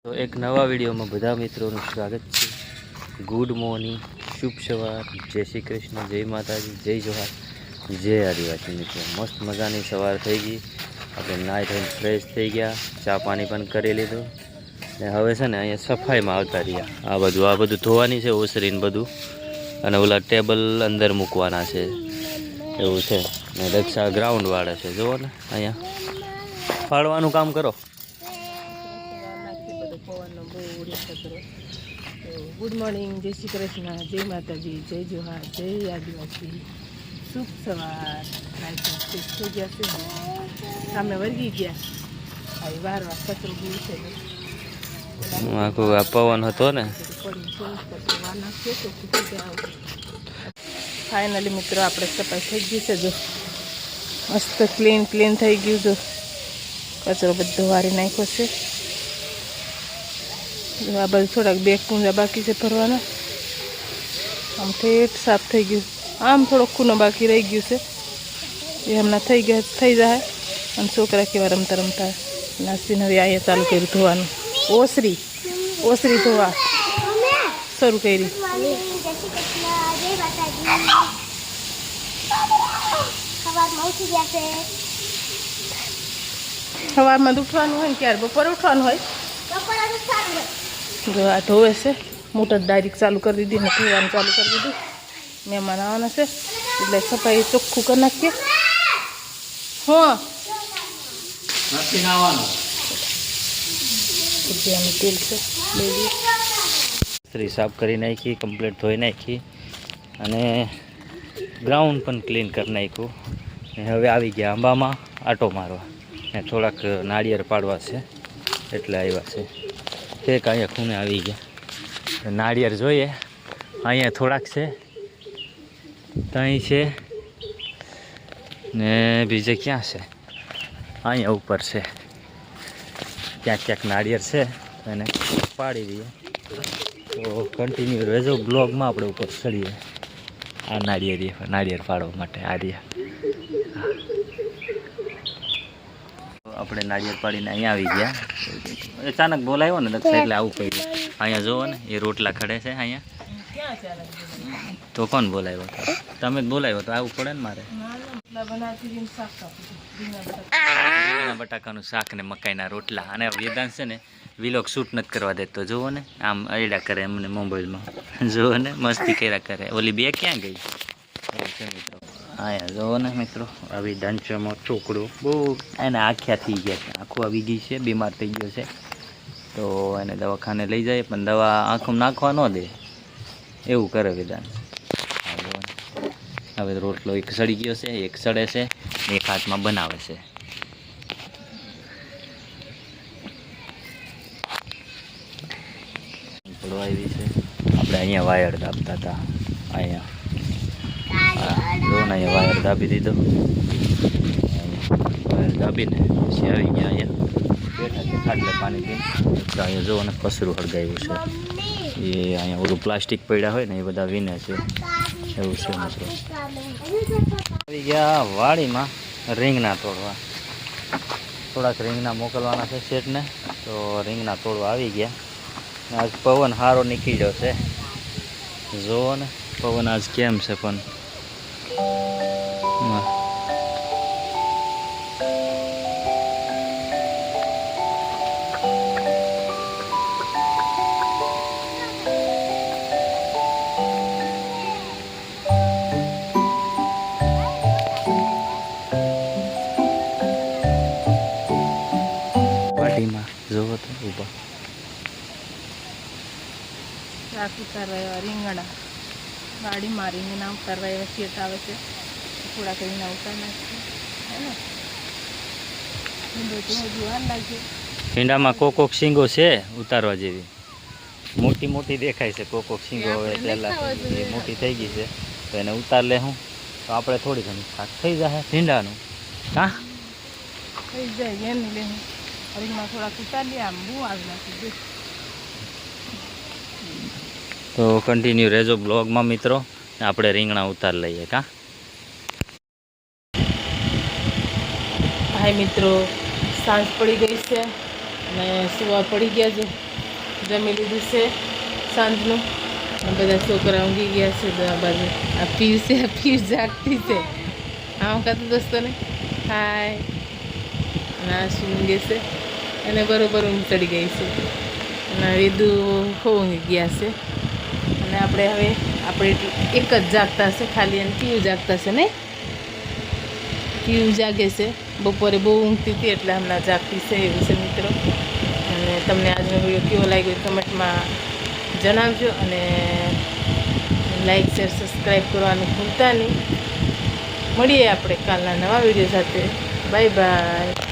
તો એક નવા વિડીયોમાં બધા મિત્રોનું સ્વાગત છે। ગુડ મોર્નિંગ, શુભ સવાર, જય શ્રી કૃષ્ણ, જય માતાજી, જય જોહાર, જય આદિવાસી મિત્રો। મસ્ત મજાની સવાર થઈ ગઈ, આપણે નાહી ધોઈને ફ્રેશ થઈ ગયા, ચા પાણી પણ કરી લીધું ને હવે છે ને અહીંયા સફાઈમાં આવતા રહ્યા। આ બધું ધોવાની છે, ઓસરીને બધું, અને ઓલા ટેબલ અંદર મૂકવાના છે એવું છે ને। રક્ષા ગ્રાઉન્ડ વાળા છે, જુઓ ને અહીંયા ફાળવાનું કામ કરો। गुड मॉर्निंग, जय श्री कृष्ण, जय माताजी, जय जोहार, जय आदिवासी, शुभ सवार। થઈ ગયા છે સામે વર્ગી ગયા આવી વાર કચરો ગયું છે આખું આ પવન હતો ને। ફાઇનલી મિત્રો આપણે સફાઈ થઈ ગઈ છે, જો મસ્ત ક્લીન થઈ ગયું, જો કચરો બધો વારી નાખ્યો છે। આ બાજુ થોડાક બેગ કુંડા બાકી છે ભરવાના, આમ ઠેઠ સાફ થઈ ગયું, આમ થોડોક ખૂનો બાકી રહી ગયું છે, એ હમણાં થઈ જાય। અને છોકરા કેવા રમતા રમતા નાસીને હવે અહીંયા ચાલુ કર્યું ધોવાનું, ઓસરી ધોવા શરૂ કરી। સવારમાં ઉઠવાનું હોય ને ક્યારે બપોરે ઉઠવાનું હોય, જો આ ધોવે છે, મોટર ડાયરેક્ટ ચાલુ કરી દીધી ને ધોવાનું ચાલુ કરી દીધું। મહેમાન આવવાના છે એટલે સફાઈ ચોખ્ખું કરી નાખીએ। તેલ છે સ્ત્રી સાફ કરી નાખી, કમ્પ્લીટ ધોઈ નાખી અને ગ્રાઉન્ડ પણ ક્લીન કરી નાખ્યું ને હવે આવી ગયા આંબામાં આટો મારવા ને થોડાક નાળિયેર પાડવા છે એટલે આવ્યા છે। એક અહીંયા ખૂણે આવી ગયા, નાળિયેર જોઈએ, અહીંયા થોડાક છે, ત્યાં છે ને બીજે ક્યાં છે, અહીંયા ઉપર છે, ક્યાંક નાળિયેર છે એને પાડી દઈએ। તો કન્ટિન્યુ રહેજો બ્લોગમાં, આપણે ઉપર ચડીએ આ નાળિયેર પાડવા માટે આ રહ્યા। આપણે નાળિયેર પાડીને અહીંયા આવી ગયા, અચાનક બોલાવ્યો ને એટલે આવું કર્યું। અહીંયા જોવો ને એ રોટલા ખડે છે અહીંયા, તો કોણ બોલાવ્યો હતો? તમે જ બોલાવ્યો તો આવું પડે ને મારે। બટાકાનું શાક ને મકાઈના રોટલા, અને વેદાંત છે ને વિલોગ શૂટ નથી કરવા દેતો, જુઓ ને આમ અયડા કરે એમને મોબાઈલમાં, જુઓ ને મસ્તી કર્યા કરે। ઓલી બે ક્યાં ગઈ એવું છે મિત્રો। અહીંયા જુઓ ને મિત્રો, આવી દાંચોમાં ચોકડું બહુ એને આખ્યા થઈ ગયા છે, આંખો આવી ગઈ છે, બીમાર થઈ ગયો છે, તો એને દવાખાને લઈ જાય પણ દવા આંખમાં નાખવા ન દે એવું કરે વેદાંત। હવે રોટલો એક સડી ગયો છે, એક સડે છે, એક હાથમાં બનાવે છે। થોડો આવી છે, આપણે અહીંયા વાયર દાબતા હતા, અહીંયા જો ને અહીંયા વાયર દાબી દીધો, વાયર દાબીને પછી આવી ગયા અહીંયા બેઠા છે ખાટલે પાણી પીને। તો અહીંયા જો ને કચરું હળગાવ્યું છે, એ અહીંયા ઓલું પ્લાસ્ટિક પડ્યા હોય ને એ બધા વીને છે એવું છે મિત્રો। આવી ગયા વાડીમાં રીંગણા તોડવા, થોડાક રીંગણા મોકલવાના છે શેઠને, તો રીંગણા તોડવા આવી ગયા। આજ પવન સારો નીકળ્યો છે, જુઓ ને પવન આજ કેમ છે પણ વાડીમાં જોવો તો ઊભા શાક ઉતારવા એવા રીંગણા, વાડીમાં રીંગણા ઉતારવા એવા શેઠ આવે છે, થોડાક રીંગણા ઉતાર નાખીએ હે ને। હજુ વાર લાગે, ભીંડામાં કોક શીંગો છે ઉતારવા જેવી, મોટી દેખાય છે કોક શીંગો, હવે પહેલાં મોટી થઈ ગઈ છે તો એને ઉતાર લે હું, તો આપણે થોડી ઘણી શાક થઈ જાય ભીંડાનું, કાં થઈ જાય એની લે રીંગણા થોડાક ઉતારી આમ બહુ આવી નાખી। તો કન્ટિન્યુ રહેજો બ્લોગમાં મિત્રો, આપણે રીંગણા ઉતાર લઈએ કાં। ભાઈ મિત્રો, સાંજ પડી ગઈ છે અને સુવા પડી ગયા છે, જમી લીધું છે સાંજનું. બધા છોકરા ઊંઘી ગયા છે. તો આ બાજુ આ પીવ છે, આ પીવ જાગતી છે. આમ કાતું દોસ્તોને હાય. અને આ શું ઊંઘે છે, એને બરોબર ઊંઘ ચડી ગઈ છે. અને વેદુ ઊંઘી ગયા છે. અને આપણે એક જ જાગતા છે, ખાલી એને પીવ જાગતા છે નહીં. પીવ જાગે છે. બપોરે બહુ ઊંઘતી હતી એટલે હમણાં જાગતી છે. એવું છે મિત્રો. અને તમને આજનો વિડીયો કેવો લાગ્યો કમેન્ટમાં જણાવજો. અને લાઈક શેર સબસ્ક્રાઈબ કરવાનું ભૂલતા નહીં. મળીએ આપણે કાલના નવા વિડીયો સાથે. Bye bye.